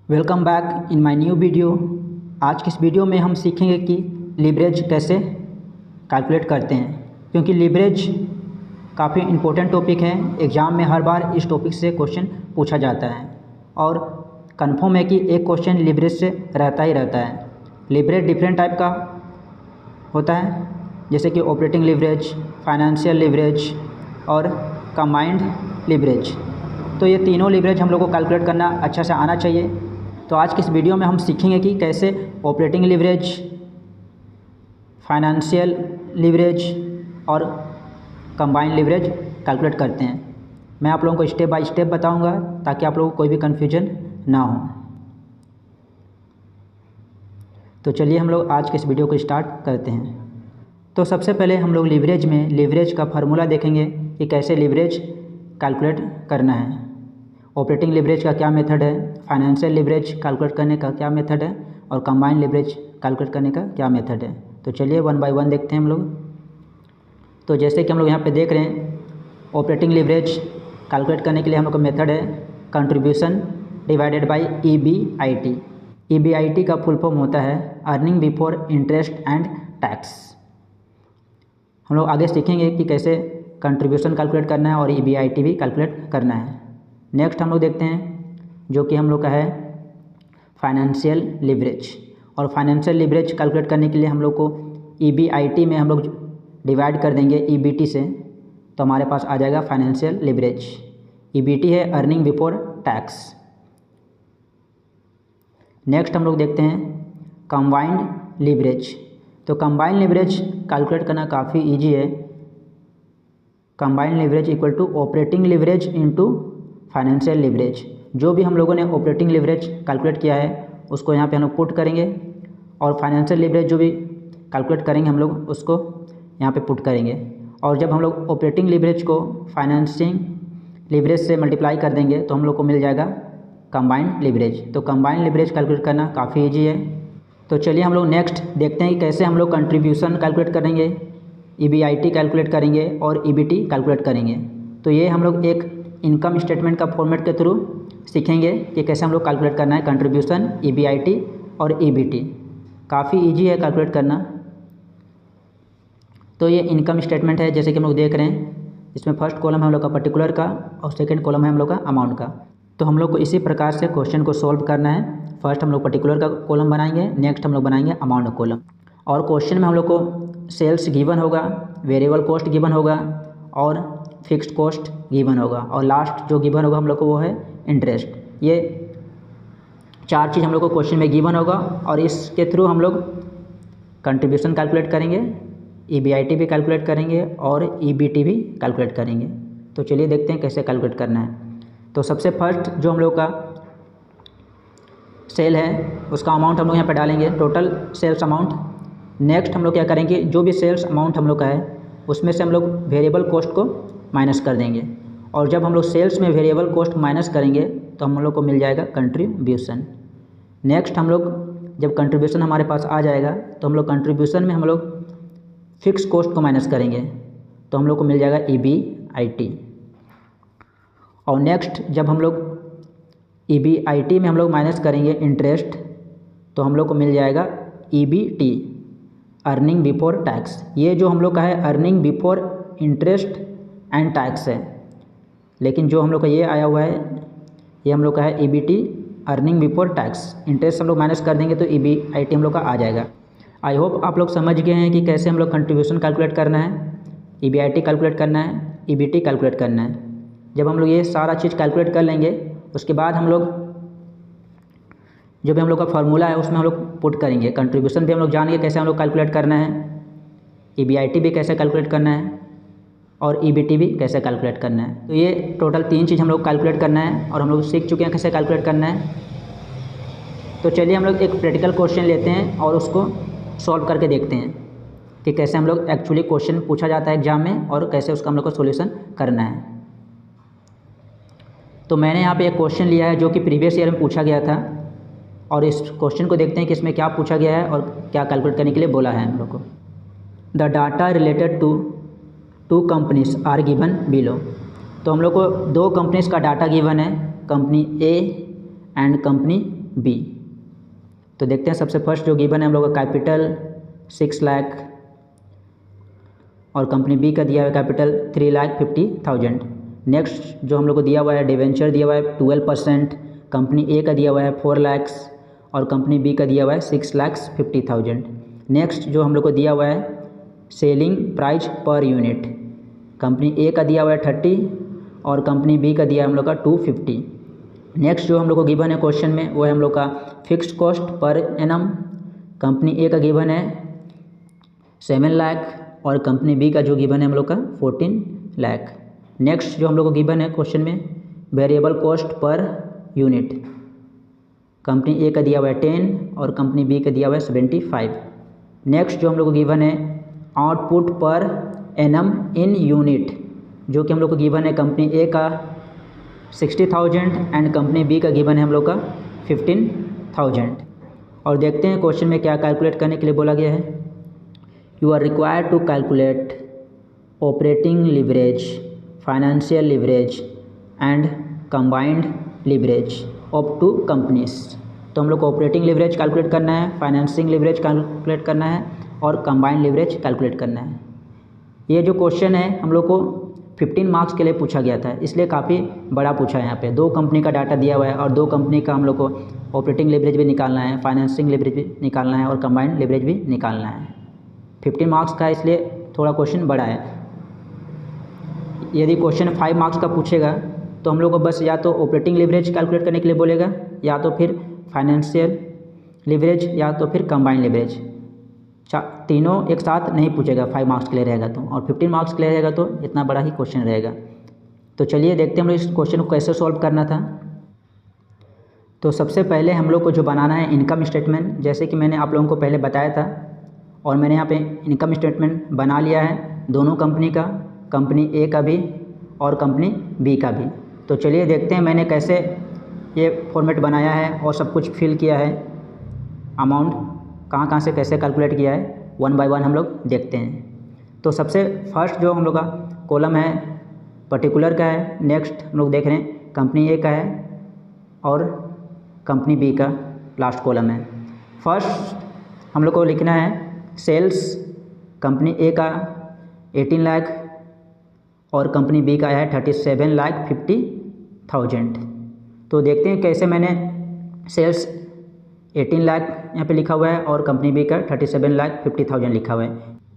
Welcome back in my new video. आज की इस वीडियो में हम सीखेंगे कि लीवरेज कैसे कैलकुलेट करते हैं, क्योंकि लीवरेज काफ़ी इम्पोर्टेंट टॉपिक है। एग्ज़ाम में हर बार इस टॉपिक से क्वेश्चन पूछा जाता है और कंफर्म है कि एक क्वेश्चन लीवरेज से रहता ही रहता है। लीवरेज डिफरेंट टाइप का होता है, जैसे कि ऑपरेटिंग लीवरेज, फाइनेंशियल लीवरेज और कंबाइंड लीवरेज। तो ये तीनों लीवरेज हम लोग को कैलकुलेट करना अच्छा से आना चाहिए। तो आज की इस वीडियो में हम सीखेंगे कि कैसे ऑपरेटिंग लीवरेज, फाइनेंशियल लीवरेज और कंबाइंड लीवरेज कैलकुलेट करते हैं। मैं आप लोगों को स्टेप बाय स्टेप बताऊंगा ताकि आप लोगों को कोई भी कन्फ्यूजन ना हो। तो चलिए हम लोग आज के इस वीडियो को स्टार्ट करते हैं। तो सबसे पहले हम लोग लीवरेज का फार्मूला देखेंगे कि कैसे लीवरेज कैलकुलेट करना है। ऑपरेटिंग लीवरेज का क्या मेथड है, फाइनेंशियल लीवरेज कैलकुलेट करने का क्या मेथड है और कंबाइंड लीवरेज कैलकुलेट करने का क्या मेथड है। तो चलिए वन बाय वन देखते हैं हम लोग। तो जैसे कि हम लोग यहाँ पे देख रहे हैं, ऑपरेटिंग लीवरेज कैलकुलेट करने के लिए हम लोग का मेथड है contribution divided by EBIT। EBIT का फुल फॉर्म होता है earning before interest and tax. हम लोग आगे सीखेंगे कि कैसे कंट्रीब्यूशन कैलकुलेट करना है और EBIT भी कैलकुलेट करना है। नेक्स्ट हम लोग देखते हैं जो कि हम लोग का है फाइनेंशियल लीवरेज। और फाइनेंशियल लीवरेज कैलकुलेट करने के लिए हम लोग को EBIT में हम लोग डिवाइड कर देंगे EBT से, तो हमारे पास आ जाएगा फाइनेंशियल लीवरेज। EBT है अर्निंग बिफोर टैक्स। नेक्स्ट हम लोग देखते हैं कंबाइंड लीवरेज। तो कंबाइंड लीवरेज कैलकुलेट करना काफ़ी ईजी है। Combined leverage equal to operating leverage into financial leverage. जो भी हम लोगों ने ऑपरेटिंग लीवरेज कैलकुलेट किया है उसको यहाँ पे हम लोग पुट करेंगे और फाइनेंशियल लीवरेज जो भी कैलकुलेट करेंगे हम लोग उसको यहाँ पे पुट करेंगे। और जब हम लोग ऑपरेटिंग लीवरेज को फाइनेंसिंग लीवरेज से मल्टीप्लाई कर देंगे तो हम लोग को मिल जाएगा कंबाइंड लीवरेज। तो कंबाइंड लीवरेज कैलकुलेट करना काफ़ी ईजी है। तो चलिए हम लोग नेक्स्ट देखते हैं कि कैसे हम लोग कंट्रीब्यूशन कैलकुलेट करेंगे, EBIT कैलकुलेट करेंगे और EBT कैलकुलेट करेंगे। तो ये हम लोग एक इनकम स्टेटमेंट का फॉर्मेट के थ्रू सीखेंगे कि कैसे हम लोग कैलकुलेट करना है कंट्रीब्यूशन, EBIT और EBT। काफ़ी इजी है कैलकुलेट करना। तो ये इनकम स्टेटमेंट है, जैसे कि हम लोग देख रहे हैं। इसमें फर्स्ट कॉलम है हम लोग का पर्टिकुलर का और सेकंड कॉलम है हम लोग का अमाउंट का। तो हम लोग को इसी प्रकार से क्वेश्चन को सॉल्व करना है। फर्स्ट हम लोग पर्टिकुलर का कॉलम बनाएंगे, नेक्स्ट हम लोग बनाएंगे अमाउंट का कॉलम। और क्वेश्चन में हम लोग को सेल्स गिवन होगा, वेरिएबल कॉस्ट गिवन होगा और फिक्स्ड कॉस्ट गिवन होगा और लास्ट जो गिवन होगा हम लोग को वो है इंटरेस्ट। ये चार चीज़ हम लोग को क्वेश्चन में गिवन होगा और इसके थ्रू हम लोग कंट्रीब्यूशन कैलकुलेट करेंगे, EBIT भी कैलकुलेट करेंगे और EBT भी कैलकुलेट करेंगे। तो चलिए देखते हैं कैसे कैलकुलेट करना है। तो सबसे फर्स्ट जो हम लोग का सेल है उसका अमाउंट हम लोग यहाँ पे डालेंगे, टोटल सेल्स अमाउंट। नेक्स्ट हम लोग क्या करेंगे, जो भी सेल्स अमाउंट हम लोग का है उसमें से हम लोग वेरिएबल कॉस्ट को माइनस कर देंगे। और जब हम लोग सेल्स में वेरिएबल कॉस्ट माइनस करेंगे तो हम लोग को मिल जाएगा कंट्रीब्यूशन। नेक्स्ट हम लोग जब कंट्रीब्यूशन हमारे पास आ जाएगा तो हम लोग कंट्रीब्यूशन में हम लोग फिक्स कॉस्ट को माइनस करेंगे तो हम लोग को मिल जाएगा EBIT। और नेक्स्ट जब हम लोग EBIT में हम लोग माइनस करेंगे इंटरेस्ट तो हम लोग को मिल जाएगा EBT, अर्निंग बिफोर टैक्स। ये जो हम लोग का है earning before interest and tax है, लेकिन जो हम लोग का ये आया हुआ है ये हम लोग का है EBT, earning before tax. Interest हम लोग माइनस कर देंगे तो EBIT हम लोग का आ जाएगा। आई होप आप लोग समझ गए हैं कि कैसे हम लोग कंट्रीब्यूशन कैलकुलेट करना है, EBIT कैलकुलेट करना है, EBT कैलकुलेट करना है। जब हम लोग ये सारा चीज़ कैलकुलेट कर लेंगे उसके बाद हम लोग जो भी हम लोग का फार्मूला है उसमें हम लोग पुट करेंगे। कंट्रीब्यूशन भी हम लोग जानेंगे कैसे हम लोग कैलकुलेट करना है, EBIT भी कैसे कैलकुलेट करना है और EBT भी कैसे कैलकुलेट करना है। तो ये टोटल तीन चीज़ हम लोग कैलकुलेट करना है और हम लोग सीख चुके हैं कैसे कैलकुलेट करना है। तो चलिए हम लोग एक प्रैक्टिकल क्वेश्चन लेते हैं और उसको सॉल्व करके देखते हैं कि कैसे हम लोग एक्चुअली क्वेश्चन पूछा जाता है एग्जाम में और कैसे उसका हम लोग को सोल्यूशन करना है। तो मैंने यहाँ पे एक क्वेश्चन लिया है जो कि प्रीवियस ईयर में पूछा गया था और इस क्वेश्चन को देखते हैं कि इसमें क्या पूछा गया है और क्या कैलकुलेट करने के लिए बोला है हम लोग को। The data related to two companies are given below. तो हम लोग को दो कंपनीज का डाटा गिवन है, company A and company B. तो देखते हैं सबसे फर्स्ट जो गिवन है हम लोग का कैपिटल 6 लाख और कंपनी बी का दिया हुआ है कैपिटल 3,50,000। नेक्स्ट जो हम लोग को दिया हुआ है डिवेंचर दिया हुआ है 12%, कंपनी ए का दिया हुआ है 4 लाख और कंपनी बी का दिया हुआ है 6,50,000। नेक्स्ट जो हम लोग को दिया हुआ है selling price per unit, company A का दिया हुआ है 30 और कंपनी बी का दिया है हम लोग का 250। नेक्स्ट जो हम लोग को गिवन है क्वेश्चन में वो है हम लोग का fix cost per annum, company A का गिवन है 7 लाख और कंपनी बी का जो गिवन है हम लोग का 14 लाख। नेक्स्ट जो हम लोग को गिवन है क्वेश्चन में variable cost per unit, company A का दिया हुआ है 10 और कंपनी बी का दिया हुआ है 75। नेक्स्ट जो हम लोग को गिवन है output per annum in unit, जो कि हम लोग को गिवन है कंपनी ए का 60,000 एंड कंपनी बी का गिवन है हम लोग का 15,000। और देखते हैं क्वेश्चन में क्या कैलकुलेट करने के लिए बोला गया है। You are required to calculate operating leverage, financial leverage and combined leverage of two companies. तो हम लोग को ऑपरेटिंग लिवरेज कैलकुलेट करना है, फाइनेंसिंग लिवरेज कैलकुलेट करना है और कंबाइंड लिवरेज कैलकुलेट करना है। ये जो क्वेश्चन है हम लोग को 15 मार्क्स के लिए पूछा गया था, इसलिए काफ़ी बड़ा पूछा है। यहाँ पे 2 कंपनी का डाटा दिया हुआ है और 2 कंपनी का हम लोग को ऑपरेटिंग लिवरेज भी निकालना है, फाइनेंसिंग लिवरेज भी निकालना है और कंबाइंड लिवरेज भी निकालना है। 15 मार्क्स का इसलिए थोड़ा क्वेश्चन बड़ा है। यदि क्वेश्चन 5 मार्क्स का पूछेगा तो हम लोग को बस या तो ऑपरेटिंग लिवरेज कैलकुलेट करने के लिए बोलेगा या तो फिर फाइनेंशियल लिवरेज या तो फिर कंबाइंड लिवरेज, तीनों एक साथ नहीं पूछेगा 5 मार्क्स के लिए रहेगा तो, और 15 मार्क्स के लिए रहेगा तो इतना बड़ा ही क्वेश्चन रहेगा। तो चलिए देखते हैं हम लोग इस क्वेश्चन को कैसे सॉल्व करना था। तो सबसे पहले हम लोग को जो बनाना है इनकम स्टेटमेंट, जैसे कि मैंने आप लोगों को पहले बताया था और मैंने यहाँ पे इनकम स्टेटमेंट बना लिया है दोनों कंपनी का, कंपनी ए का भी और कंपनी बी का भी। तो चलिए देखते हैं मैंने कैसे ये फॉर्मेट बनाया है और सब कुछ फिल किया है, अमाउंट कहाँ से कैसे कैलकुलेट किया है, 1 बाय 1 हम लोग देखते हैं। तो सबसे फर्स्ट जो हम लोग का कॉलम है पर्टिकुलर का है, नेक्स्ट हम लोग देख रहे हैं कंपनी ए का है और कंपनी बी का लास्ट कॉलम है। फर्स्ट हम लोग को लिखना है सेल्स, कंपनी ए का 18 लाख और कंपनी बी का है 37,50,000। तो देखते हैं कैसे मैंने सेल्स 18 लाख यहाँ पे लिखा हुआ है और कंपनी बी का 37,50,000 लिखा हुआ है।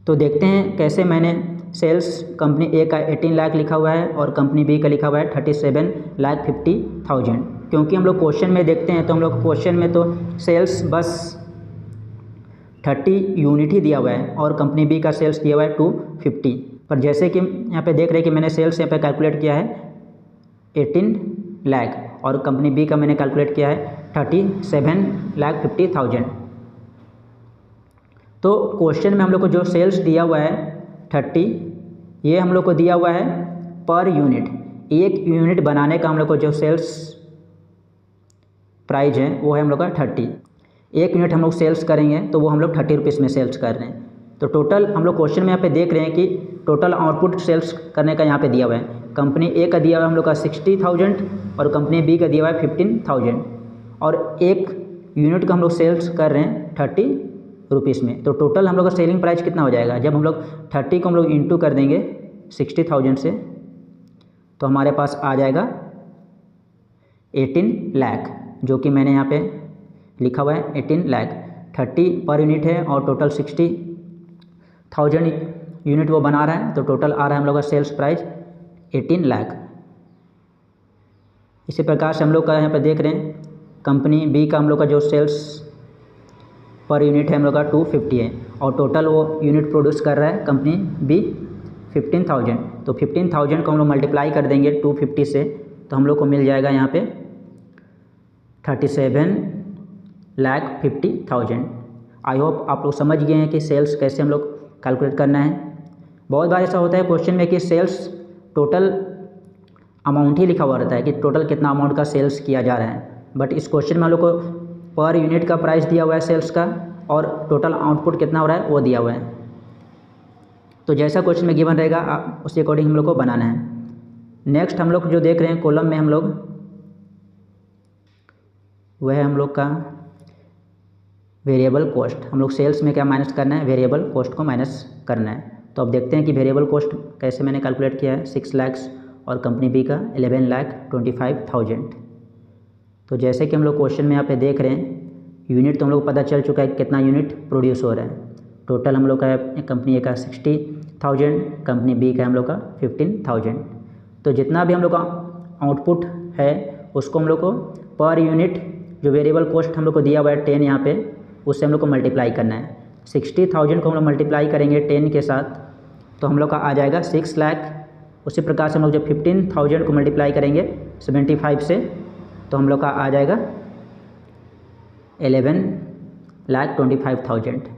तो देखते हैं कैसे मैंने सेल्स कंपनी ए का 18 लाख लिखा हुआ है और कंपनी बी का लिखा हुआ है 37,50,000। क्योंकि हम लोग क्वेश्चन में देखते हैं तो हम लोग क्वेश्चन में तो सेल्स बस 30 यूनिट ही दिया हुआ है और कंपनी बी का सेल्स दिया हुआ है 250। पर जैसे कि यहाँ पे देख रहे हैं कि मैंने सेल्स यहाँ पे कैलकुलेट किया है 18 लाख और कंपनी बी का मैंने कैलकुलेट किया है 37,50,000। तो क्वेश्चन में हम लोग को जो सेल्स दिया हुआ है 30, ये हम लोग को दिया हुआ है पर यूनिट। एक यूनिट बनाने का हम लोग को जो सेल्स प्राइस है वो है हम लोग का 30। एक यूनिट हम लोग सेल्स करेंगे तो वो हम लोग 30 रुपीज़ में सेल्स कर रहे हैं। तो टोटल हम लोग क्वेश्चन में यहाँ पे देख रहे हैं कि टोटल आउटपुट सेल्स करने का यहाँ पे दिया हुआ है। कंपनी ए का दिया हुआ है हम लोग का 60,000 और कंपनी बी का दिया हुआ है 15,000 और एक यूनिट का हम लोग सेल्स कर रहे हैं 30 रुपीज़ में। तो टोटल हम लोग का सेलिंग प्राइस कितना हो जाएगा, जब हम लोग 30 को हम लोग इंटू कर देंगे 60,000 से तो हमारे पास आ जाएगा 18 लाख, जो कि मैंने यहाँ पे लिखा हुआ है 18 लाख। 30 पर यूनिट है और टोटल 60,000 यूनिट वो बना रहा है, तो टोटल आ रहा है हम लोग का सेल्स प्राइस 18 लाख। इसी प्रकार से हम लोग का यहाँ पे देख रहे हैं कंपनी बी का हम लोग का जो सेल्स पर यूनिट है हम लोग का 250 है और टोटल वो यूनिट प्रोड्यूस कर रहा है कंपनी बी 15,000। तो 15,000 को हम लोग मल्टीप्लाई कर देंगे 250 से तो हम लोग को मिल जाएगा यहाँ पे 37,50,000। आई होप आप लोग समझ गए हैं कि सेल्स कैसे हम लोग कैलकुलेट करना है। बहुत बार ऐसा होता है क्वेश्चन में कि सेल्स टोटल अमाउंट ही लिखा हुआ रहता है कि टोटल कितना अमाउंट का सेल्स किया जा रहा है, बट इस क्वेश्चन में हम लोग को पर यूनिट का प्राइस दिया हुआ है सेल्स का और टोटल आउटपुट कितना हो रहा है वो दिया हुआ है। तो जैसा क्वेश्चन में गिवन रहेगा उसी अकॉर्डिंग हम लोग को बनाना है। नेक्स्ट हम लोग जो देख रहे हैं कॉलम में हम लोग वह है हम लोग का वेरिएबल कॉस्ट। हम लोग सेल्स में क्या माइनस करना है, वेरिएबल कॉस्ट को माइनस करना है। तो अब देखते हैं कि वेरिएबल कॉस्ट कैसे मैंने कैलकुलेट किया है। 6 लाख और कंपनी बी का 11,25,000। तो जैसे कि हम लोग क्वेश्चन में यहाँ पे देख रहे हैं, यूनिट तो हम लोग को पता चल चुका है कितना यूनिट प्रोड्यूस हो रहा है। टोटल हम लोग का है कंपनी ए का 60,000, कंपनी बी का हम लोग का 15,000। तो जितना भी हम लोग का आउटपुट है उसको हम लोग को पर यूनिट जो वेरिएबल कॉस्ट हम लोग को दिया हुआ है 10 यहाँ पे, उससे हम लोग को मल्टीप्लाई करना है। 60,000 को हम लोग मल्टीप्लाई करेंगे 10 के साथ तो हम लोग का आ जाएगा 6 लाख। उसी प्रकार से हम लोग जब 15,000 को मल्टीप्लाई करेंगे 75 से तो हम लोग का आ जाएगा 11,25,000।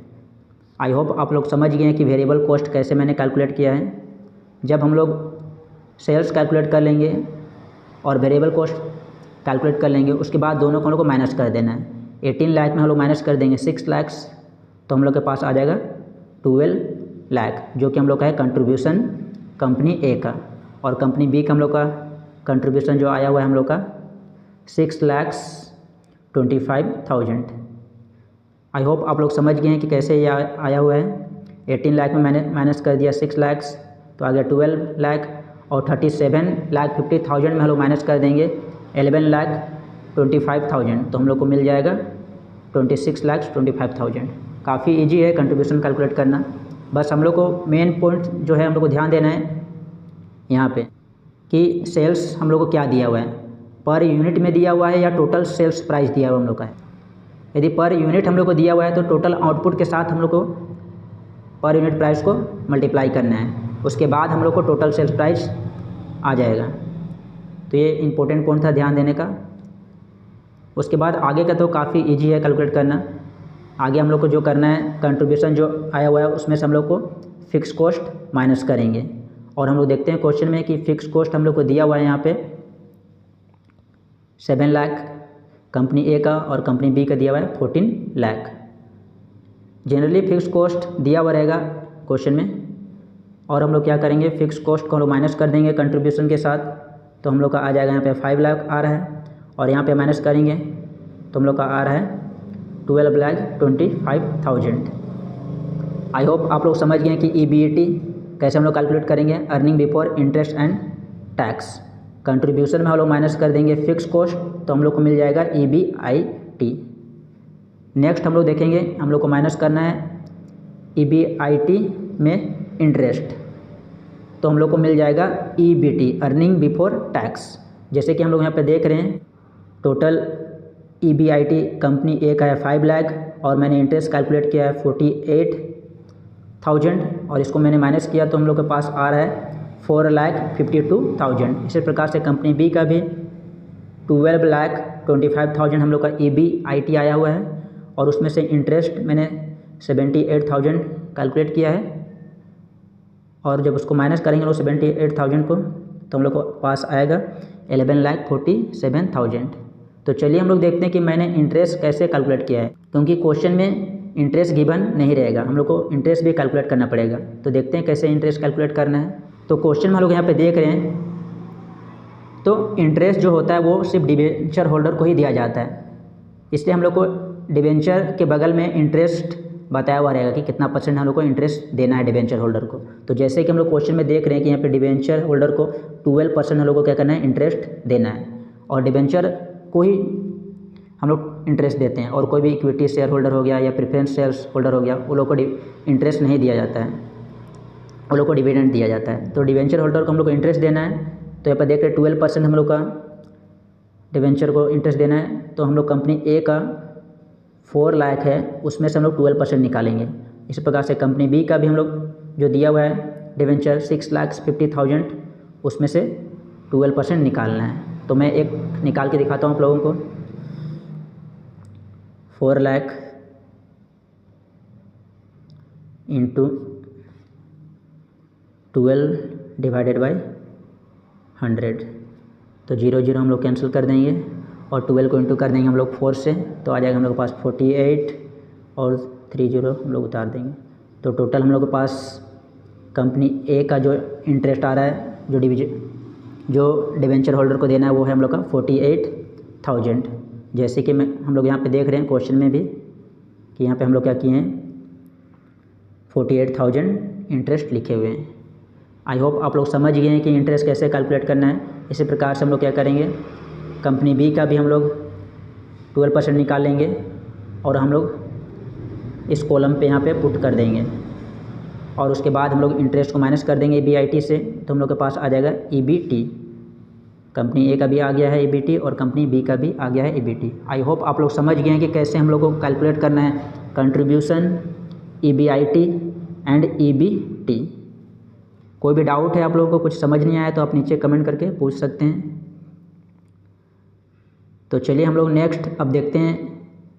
आई होप आप लोग समझ गए हैं कि वेरिएबल कॉस्ट कैसे मैंने कैलकुलेट किया है। जब हम लोग सेल्स कैलकुलेट कर लेंगे और वेरिएबल कॉस्ट कैलकुलेट कर लेंगे, उसके बाद दोनों को हम लोग को माइनस कर देना है। 18 लाख में हम लोग माइनस कर देंगे 6 लाख, तो हम लोग के पास आ जाएगा 12 लाख, जो कि हम लोग का है कंट्रीब्यूशन कंपनी ए का। और कंपनी बी का हम लोग का कंट्रीब्यूशन जो आया हुआ है हम लोग का 6,25,000। आई होप आप लोग समझ गए हैं कि कैसे ये आया हुआ है। 18 लाख में मैंने माइनस कर दिया 6 लाख तो आ गया 12 लाख, और 37,50,000 में हम लोग माइनस कर देंगे 11,25,000 तो हम लोग को मिल जाएगा 26,25,000। काफ़ी इजी है कंट्रीब्यूशन कैलकुलेट करना। बस हम लोग को मेन पॉइंट जो है हम लोग को ध्यान देना है यहाँ पे कि सेल्स हम लोग को क्या दिया हुआ है, पर यूनिट में दिया हुआ है या टोटल सेल्स प्राइस दिया हुआ हम लोग का है। यदि पर यूनिट हम लोग को दिया हुआ है तो टोटल आउटपुट के साथ हम लोग को पर यूनिट प्राइस को मल्टीप्लाई करना है, उसके बाद हम लोग को टोटल सेल्स प्राइस आ जाएगा। तो ये इंपॉर्टेंट पॉइंट था ध्यान देने का। उसके बाद आगे का तो काफ़ी इजी है कैलकुलेट करना। आगे हम लोग को जो करना है, कंट्रीब्यूशन जो आया हुआ है उसमें से हम लोग को फ़िक्स कॉस्ट माइनस करेंगे। और हम लोग देखते हैं क्वेश्चन में कि फ़िक्स कॉस्ट हम लोग को दिया हुआ है यहाँ पे 7 लाख कंपनी ए का, और कंपनी बी का दिया हुआ है 14 लाख। जनरली फ़िक्स कॉस्ट दिया हुआ रहेगा क्वेश्चन में, और हम लोग क्या करेंगे, फ़िक्स कॉस्ट को हम लोग माइनस कर देंगे कंट्रीब्यूशन के साथ, तो हम लोग का आ जाएगा यहाँ पे 5 लाख आ रहा है, और यहाँ पे माइनस करेंगे तो हम लोग का आ रहा है 12,25,000। आई होप आप लोग समझ गए कि EBIT कैसे हम लोग कैलकुलेट करेंगे, earning before interest and tax. Contribution में हम लोग माइनस कर देंगे फिक्स कॉस्ट तो हम लोग को मिल जाएगा EBIT। नेक्स्ट हम लोग देखेंगे, हम लोग को माइनस करना है EBIT में इंटरेस्ट, तो हम लोग को मिल जाएगा EBT, अर्निंग बिफोर टैक्स। जैसे कि हम लोग यहाँ पे देख रहे हैं टोटल EBIT कंपनी ए का है 5 लाख, और मैंने इंटरेस्ट कैलकुलेट किया है 48,000, और इसको मैंने माइनस किया तो हम लोग के पास आ रहा है 4,52,000। इसी प्रकार से कंपनी बी का भी 12,25,000 हम लोग का EBIT आया हुआ है, और उसमें से इंटरेस्ट मैंने 78,000 कैलकुलेट किया है, और जब उसको माइनस करेंगे लोग 78,000 को तो हम लोग को पास आएगा 11,47,000। तो चलिए हम लोग देखते हैं कि मैंने इंटरेस्ट कैसे कैलकुलेट किया है, क्योंकि क्वेश्चन में इंटरेस्ट गिवन नहीं रहेगा, हम लोग को इंटरेस्ट भी कैलकुलेट करना पड़ेगा। तो देखते हैं कैसे इंटरेस्ट कैलकुलेट करना है। तो क्वेश्चन में हम लोग यहाँ पे देख रहे हैं, तो इंटरेस्ट जो होता है वो सिर्फ डिबेंचर होल्डर को ही दिया जाता है, इसलिए हम लोग को डिबेंचर के बगल में इंटरेस्ट बताया हुआ रहेगा कि कितना % हम लोग को इंटरेस्ट देना है डिबेंचर होल्डर को। तो जैसे कि हम लोग क्वेश्चन में देख रहे हैं कि यहाँ पे डिबेंचर होल्डर को 12% हम लोग को क्या करना है, इंटरेस्ट देना है, और डिबेंचर को ही हम लोग इंटरेस्ट देते हैं, और कोई भी इक्विटी शेयर होल्डर हो गया या प्रेफरेंस शेयर्स होल्डर हो गया, वो लोग को इंटरेस्ट नहीं दिया जाता है, वो लोग को डिविडेंड दिया जाता है। तो डिबेंचर होल्डर को हम लोग को इंटरेस्ट देना है, तो यहाँ पर देख रहे 12% हम लोग का डिबेंचर को इंटरेस्ट देना है। तो हम लोग कंपनी ए का 4 लाख है, उसमें से हम लोग 12% निकालेंगे। इस प्रकार से कंपनी बी का भी हम लोग जो दिया हुआ है डिबेंचर 6,50,000, उसमें से 12% निकालना है। तो मैं एक निकाल के दिखाता हूँ आप लोगों को। 4 लाख इंटू 12 डिवाइडेड बाई 100, तो 0 हम लोग कैंसिल कर देंगे, और 12 को इंटू कर देंगे हम लोग 4 से, तो आ जाएगा हम लोग के पास 48, और 30 हम लोग उतार देंगे। तो टोटल हम लोग के पास कंपनी ए का जो इंटरेस्ट आ रहा है, जो डिबेंचर होल्डर को देना है, वो है हम लोग का 48,000। जैसे कि हम लोग यहाँ पे देख रहे हैं क्वेश्चन में भी कि यहाँ पे हम लोग क्या किए हैं 48,000 इंटरेस्ट लिखे हुए हैं। आई होप आप लोग समझ गए हैं कि इंटरेस्ट कैसे कैलकुलेट करना है। इसी प्रकार से हम लोग क्या करेंगे, कंपनी बी का भी हम लोग 12% निकाल लेंगे और हम लोग इस कॉलम पे यहाँ पे पुट कर देंगे और उसके बाद हम लोग इंटरेस्ट को माइनस कर देंगे EBIT से, तो हम लोग के पास आ जाएगा EBT। कंपनी ए का भी आ गया है EBT और कंपनी बी का भी आ गया है EBT। आई होप आप लोग समझ गए हैं कि कैसे हम लोग को कैलकुलेट करना है कंट्रीब्यूशन, EBIT एंड EBT। कोई भी डाउट है आप लोगों को, कुछ समझ नहीं आया तो आप नीचे कमेंट करके पूछ सकते हैं। तो चलिए हम लोग नेक्स्ट अब देखते हैं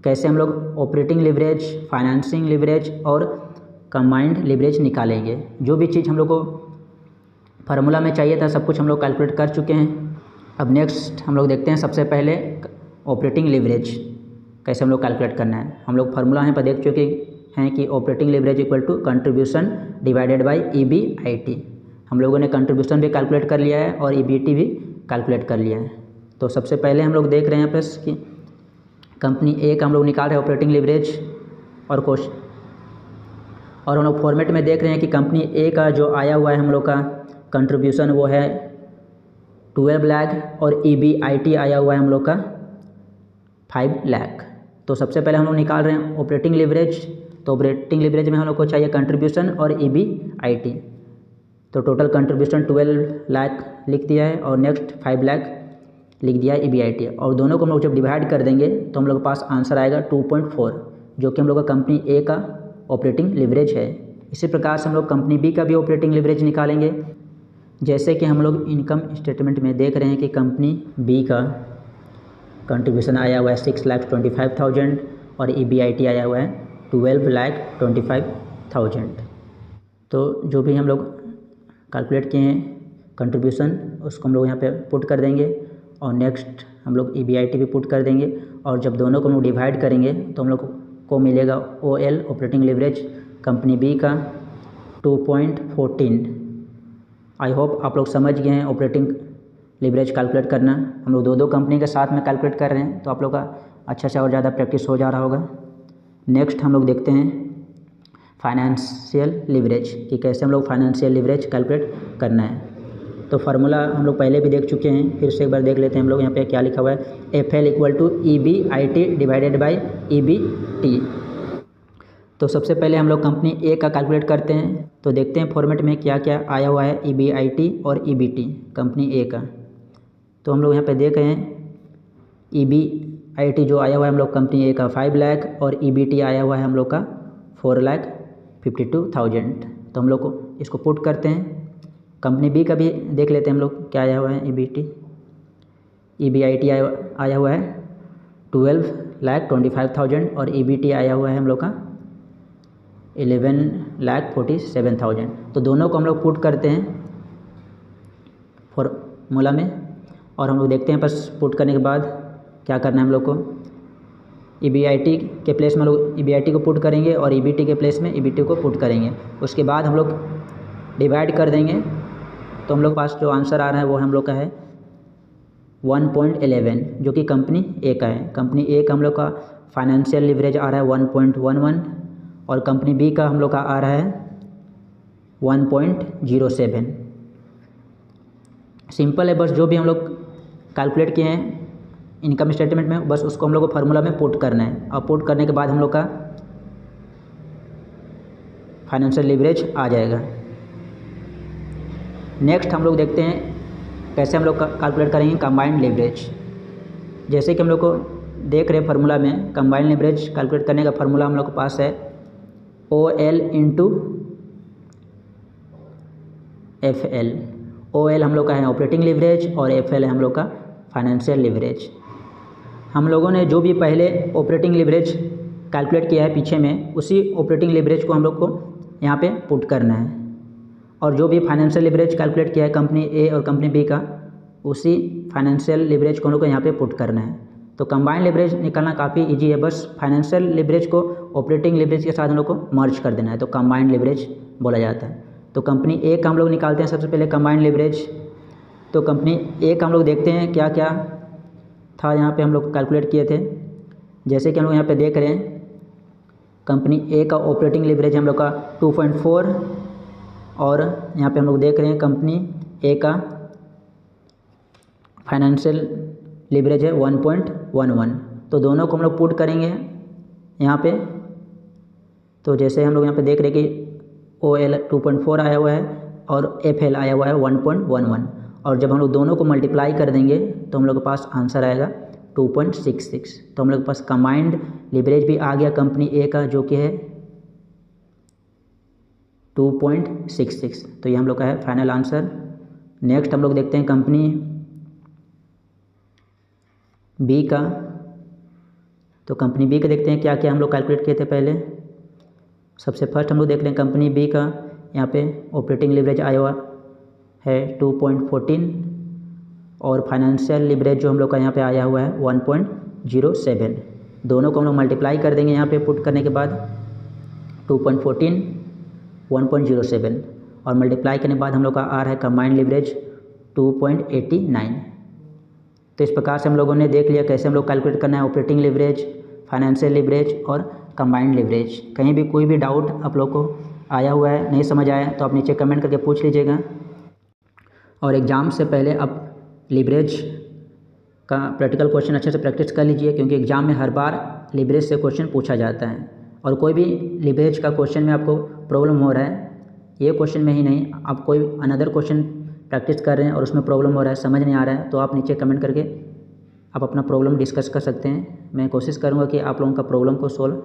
कैसे हम लोग ऑपरेटिंग लिवरेज, फाइनेंसिंग लिवरेज और कंबाइंड लिवरेज निकालेंगे। जो भी चीज़ हम लोग को फार्मूला में चाहिए था सब कुछ हम लोग कैलकुलेट कर चुके हैं। अब नेक्स्ट हम लोग देखते हैं सबसे पहले ऑपरेटिंग लिवरेज कैसे हम लोग कैलकुलेट करना है। हम लोग फार्मूला यहाँ पर देख चुके हैं कि operating leverage equal to contribution divided by EBIT। हम लोगों ने कंट्रीब्यूशन भी कैलकुलेट कर लिया है और EBIT भी कैलकुलेट कर लिया है। तो सबसे पहले हम लोग देख रहे हैं यहाँ पर कि कंपनी ए का हम लोग निकाल रहे हैं ऑपरेटिंग लिवरेज और हम लोग फॉर्मेट में देख रहे हैं कि कंपनी ए का जो आया हुआ है हम लोग का कंट्रीब्यूशन वो है 12 लाख और EBIT आया हुआ है हम लोग का 5 लाख। तो सबसे पहले हम लोग निकाल रहे हैं ऑपरेटिंग लिवरेज। तो ऑपरेटिंग लिवरेज में हम लोग को चाहिए कंट्रीब्यूशन और EBIT। तो टोटल कंट्रीब्यूशन 12 लाख लिख दिया है और नेक्स्ट 5 लाख लिख दिया है EBIT, और दोनों को हम लोग जब डिवाइड कर देंगे तो हम लोग के पास आंसर आएगा 2.4, जो कि हम लोग का कंपनी ए का ऑपरेटिंग लिवरेज है। इसी प्रकार से हम लोग कंपनी बी का भी ऑपरेटिंग लिवरेज निकालेंगे। जैसे कि हम लोग इनकम स्टेटमेंट में देख रहे हैं कि कंपनी बी का कंट्रीब्यूशन आया हुआ है 6,25,000 और EBIT आया हुआ है 12,25,000। तो जो भी हम लोग कैलकुलेट किए हैं कंट्रीब्यूशन उसको हम लोग यहाँ पे पुट कर देंगे और नेक्स्ट हम लोग EBIT भी पुट कर देंगे, और जब दोनों को हम लोग डिवाइड करेंगे तो हम लोग को मिलेगा OL operating leverage company B का 2.14। आई होप आप लोग समझ गए हैं ऑपरेटिंग लिवरेज कैलकुलेट करना। हम लोग दो कंपनी के साथ में कैलकुलेट कर रहे हैं तो आप लोग का अच्छा से और ज़्यादा प्रैक्टिस हो जा रहा होगा। नेक्स्ट हम लोग देखते हैं फाइनेंशियल लिवरेज कि कैसे हम लोग फाइनेंशियल लिवरेज कैलकुलेट करना है। तो फार्मूला हम लोग पहले भी देख चुके हैं, फिर से एक बार देख लेते हैं हम लोग यहाँ पे क्या लिखा हुआ है FL equal to EBIT divided by EBT। तो सबसे पहले हम लोग कंपनी ए का कैलकुलेट करते हैं। तो देखते हैं फॉर्मेट में क्या क्या आया हुआ है EBIT और EBT कंपनी ए का। तो हम लोग यहाँ पे देख रहे हैं EBIT जो आया हुआ है हम लोग कंपनी ए का 5 लाख और EBT आया हुआ है हम लोग का 4,52,000। तो हम लोग को इसको पुट करते हैं। कंपनी बी का भी देख लेते हैं हम लोग क्या आया हुआ है EBIT आया हुआ है 12,25,000 और EBT आया हुआ है हम लोग का 11,47,000। तो दोनों को हम लोग पुट करते हैं फॉर्मूला में और हम लोग देखते हैं बस पुट करने के बाद क्या करना है हम लोग को। EBIT के प्लेस में हम लोग EBIT को पुट करेंगे और EBT के प्लेस में EBT को पुट करेंगे। उसके बाद हम लोग डिवाइड कर देंगे तो हम लोग पास जो आंसर आ रहा है वो हम लोग का है 1.11, जो कि कंपनी ए का है। कंपनी ए का हम लोग का फाइनेंशियल लिवरेज आ रहा है 1.11 और कंपनी बी का हम लोग का आ रहा है 1.07। सिंपल है, बस जो भी हम लोग कैलकुलेट किए हैं इनकम स्टेटमेंट में बस उसको हम लोग को फार्मूला में पुट करना है, और पुट करने के बाद हम लोग का फाइनेंशियल लिवरेज आ जाएगा। नेक्स्ट हम लोग देखते हैं कैसे हम लोग कैलकुलेट करेंगे कंबाइंड लिवरेज। जैसे कि हम लोग को देख रहे हैं फार्मूला में कंबाइंड लिवरेज कैलकुलेट करने का फार्मूला हम लोग के पास है OL इंटू FL। OL हम लोग का है ऑपरेटिंग लिवरेज और FL है हम लोग का फाइनेंशियल लिवरेज। हम लोगों ने जो भी पहले ऑपरेटिंग लिवरेज कैलकुलेट किया है पीछे में उसी ऑपरेटिंग लिवरेज को हम लोग को यहाँ पे पुट करना है, और जो भी फाइनेंशियल लिवरेज कैलकुलेट किया है कंपनी ए और कंपनी बी का उसी फाइनेंशियल लिवरेज को हम लोग को यहाँ पे पुट करना है। तो कंबाइंड लिवरेज निकालना काफ़ी इजी है, बस फाइनेंशियल लिवरेज को ऑपरेटिंग लिवरेज के साथ हम लोग को मर्ज कर देना है, तो कंबाइंड लिवरेज बोला जाता है। तो कंपनी ए का हम लोग निकालते हैं सबसे पहले कंबाइंड लिवरेज। तो कंपनी ए का हम लोग देखते हैं क्या क्या था यहाँ पे हम लोग कैलकुलेट किए थे। जैसे कि हम लोग यहाँ पे देख रहे हैं कंपनी ए का ऑपरेटिंग लीवरेज हम लोग का 2.4 और यहाँ पे हम लोग देख रहे हैं कंपनी ए का फाइनेंशियल लीवरेज है 1.11। तो दोनों को हम लोग पुट करेंगे यहाँ पे। तो जैसे हम लोग यहाँ पे देख रहे हैं कि OL 2.4 आया हुआ है और FL आया हुआ है 1.11, और जब हम लोग दोनों को मल्टीप्लाई कर देंगे तो हम लोग के पास आंसर आएगा 2.66। तो हम लोग के पास कंबाइंड लीवरेज भी आ गया कंपनी ए का, जो कि है 2.66। तो ये हम लोग का है फाइनल आंसर। नेक्स्ट हम लोग देखते हैं कंपनी बी का। तो कंपनी बी का देखते हैं क्या क्या हम लोग कैलकुलेट किए थे पहले। सबसे फर्स्ट हम लोग देख रहे हैं कंपनी बी का, यहाँ पे ऑपरेटिंग लीवरेज आया हुआ है 2.14 और फाइनेंशियल लीवरेज जो हम लोग का यहाँ पे आया हुआ है 1.07। दोनों को हम लोग मल्टीप्लाई कर देंगे यहाँ पे पुट करने के बाद 2.14 1.07 और मल्टीप्लाई करने के बाद हम लोग का आ रहा है कंबाइंड लीवरेज 2.89। तो इस प्रकार से हम लोगों ने देख लिया कैसे हम लोग कैलकुलेट करना है ऑपरेटिंग लीवरेज, फाइनेंशियल लीवरेज और कंबाइंड लीवरेज। कहीं भी कोई भी डाउट आप लोग को आया हुआ है, नहीं समझ आया, तो आप नीचे कमेंट करके पूछ लीजिएगा। और एग्ज़ाम से पहले आप लीवरेज का प्रैक्टिकल क्वेश्चन अच्छे से प्रैक्टिस कर लीजिए, क्योंकि एग्ज़ाम में हर बार लीवरेज से क्वेश्चन पूछा जाता है। और कोई भी लीवरेज का क्वेश्चन में आपको प्रॉब्लम हो रहा है, ये क्वेश्चन में ही नहीं, आप कोई अनदर क्वेश्चन प्रैक्टिस कर रहे हैं और उसमें प्रॉब्लम हो रहा है, समझ नहीं आ रहा है, तो आप नीचे कमेंट करके आप अपना प्रॉब्लम डिस्कस कर सकते हैं। मैं कोशिश करूँगा कि आप लोगों का प्रॉब्लम को सोल्व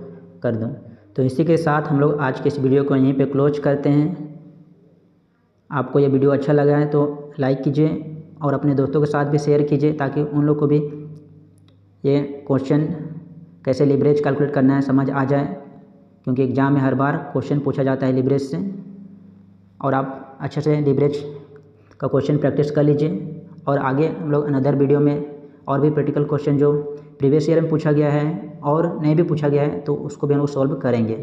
कर दूँ। तो इसी के साथ हम लोग आज के इस वीडियो को यहीं पे क्लोज करते हैं। आपको ये वीडियो अच्छा लगा है तो लाइक कीजिए और अपने दोस्तों के साथ भी शेयर कीजिए, ताकि उन लोग को भी ये क्वेश्चन कैसे लीवरेज कैलकुलेट करना है समझ आ जाए, क्योंकि एग्ज़ाम में हर बार क्वेश्चन पूछा जाता है लीवरेज से। और आप अच्छे से लीवरेज का क्वेश्चन प्रैक्टिस कर लीजिए, और आगे हम लोग अनदर वीडियो में और भी प्रैक्टिकल क्वेश्चन जो प्रीवियस ईयर में पूछा गया है और नहीं भी पूछा गया है, तो उसको भी हम लोग सॉल्व करेंगे।